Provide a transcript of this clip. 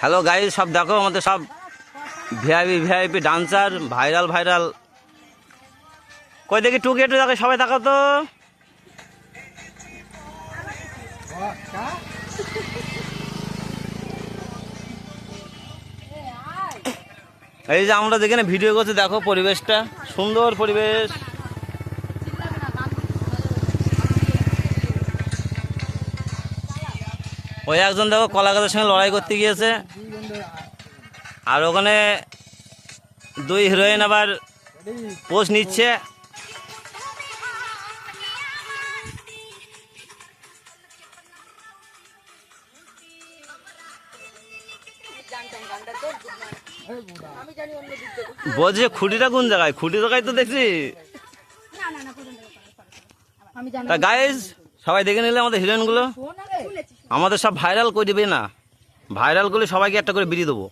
Hello guys, সব দেখো আমাদের সব ভিআইপি ডান্সার, ভাইরাল। কই দেখি টুকে একটু দেখো, সবাই দেখো তো। এই যে আমরা যেখানে ভিডিও করছি, দেখো পরিবেশটা, সুন্দর পরিবেশ। ওই একজন দেখো কলা গাছের সঙ্গে লড়াই করতে গিয়েছে, আর ওখানে দুই হিরোইন আবার পোজ নিচ্ছে। বলছে খুঁটিটা কোন জায়গায়? খুঁটি জায়গায় তো দেখছি। তা গাইজ সবাই দেখে নিলে আমাদের হিরোইনগুলো, আমাদের সব ভাইরাল করে দিবে না, ভাইরাল করলে সবাইকে একটা করে বিড়ি দেবো।